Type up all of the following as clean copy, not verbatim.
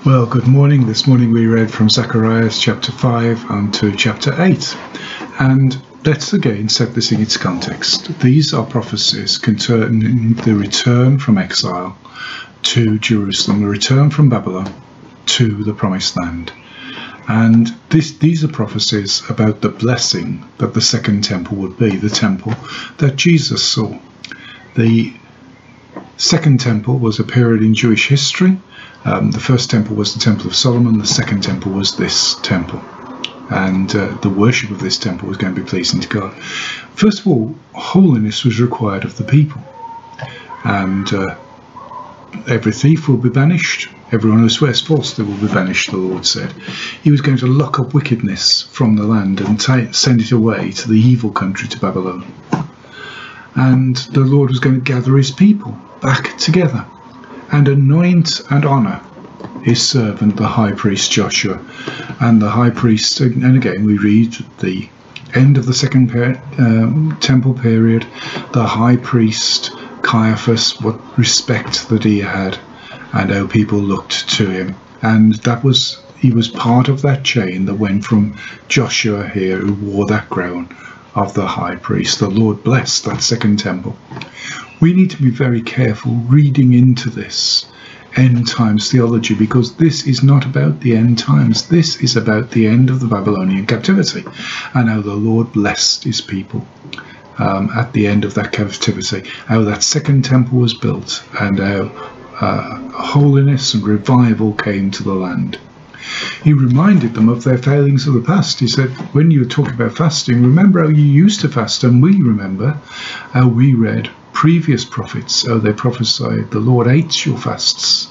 Well, good morning. This morning we read from Zechariah chapter 5 on to chapter 8. And let's again set this in its context. These are prophecies concerning the return from exile to Jerusalem, the return from Babylon to the promised land. And these are prophecies about the blessing that the second temple would be, the temple that Jesus saw. The second temple was a period in Jewish history. The first temple was the Temple of Solomon. The second temple was this temple. And the worship of this temple was going to be pleasing to God. First of all, holiness was required of the people. And every thief will be banished. Everyone who swears falsely will be banished, the Lord said. He was going to lock up wickedness from the land and send it away to the evil country, to Babylon. And the Lord was going to gather his people back together and anoint and honour his servant, the high priest Joshua. And the high priest, and again we read the end of the second temple period, the high priest Caiaphas, what respect that he had and how people looked to him. And he was part of that chain that went from Joshua here, who wore that crown of the high priest. The Lord blessed that second temple. We need to be very careful reading into this end times theology, because this is not about the end times. This is about the end of the Babylonian captivity and how the Lord blessed his people at the end of that captivity, how that second temple was built and how holiness and revival came to the land. He reminded them of their failings of the past. He said, when you talk about fasting, remember how you used to fast. And we remember how we read previous prophets, how they prophesied, the Lord hates your fasts,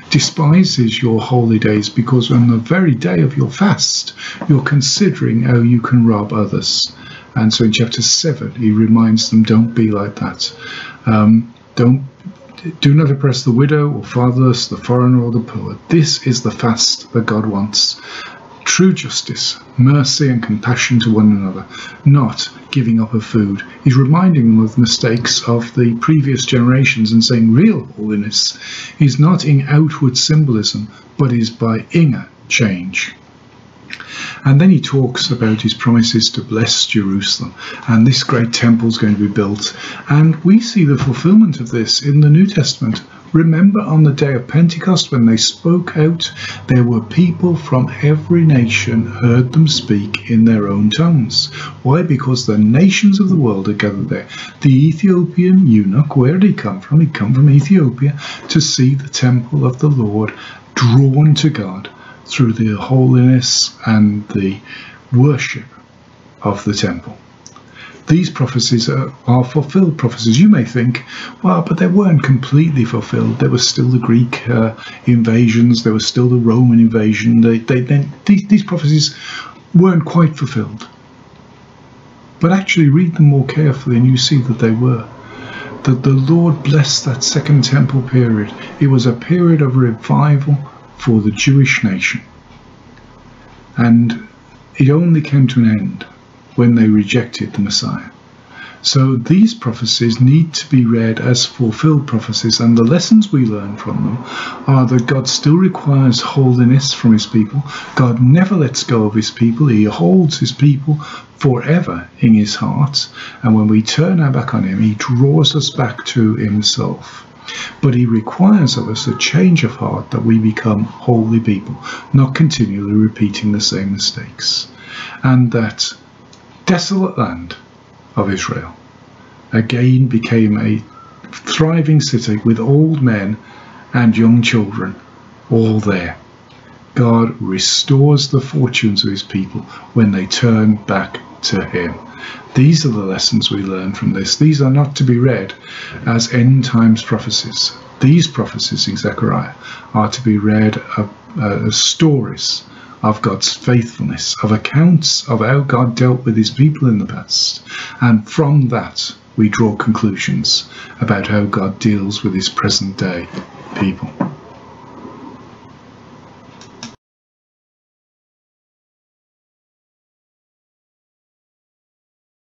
despises your holy days, because on the very day of your fast, you're considering how you can rob others. And so in chapter 7, he reminds them, don't be like that. Do not oppress the widow or fatherless, the foreigner or the poor. This is the fast that God wants. True justice, mercy and compassion to one another, not giving up of food. He's reminding them of the mistakes of the previous generations and saying real holiness is not in outward symbolism, but is by inner change. And then he talks about his promises to bless Jerusalem, and this great temple is going to be built. And we see the fulfillment of this in the New Testament. Remember on the day of Pentecost, when they spoke out, there were people from every nation heard them speak in their own tongues. Why? Because the nations of the world are gathered there. The Ethiopian eunuch, where did he come from? He'd come from Ethiopia to see the temple of the Lord drawn to God through the holiness and the worship of the temple. These prophecies are fulfilled prophecies. You may think, well, but they weren't completely fulfilled. There was still the Greek invasions. There was still the Roman invasion. These prophecies weren't quite fulfilled. But actually read them more carefully and you see that they were. That the Lord blessed that second temple period. It was a period of revival for the Jewish nation. And it only came to an end when they rejected the Messiah. So these prophecies need to be read as fulfilled prophecies, and the lessons we learn from them are that God still requires holiness from his people. God never lets go of his people. He holds his people forever in his heart, and when we turn our back on him, he draws us back to himself. But he requires of us a change of heart, that we become holy people, not continually repeating the same mistakes. And that desolate land of Israel again became a thriving city with old men and young children all there. God restores the fortunes of his people when they turn back to him. These are the lessons we learn from this. These are not to be read as end times prophecies. These prophecies in Zechariah are to be read as stories of God's faithfulness, of accounts of how God dealt with his people in the past. And from that, we draw conclusions about how God deals with his present day people.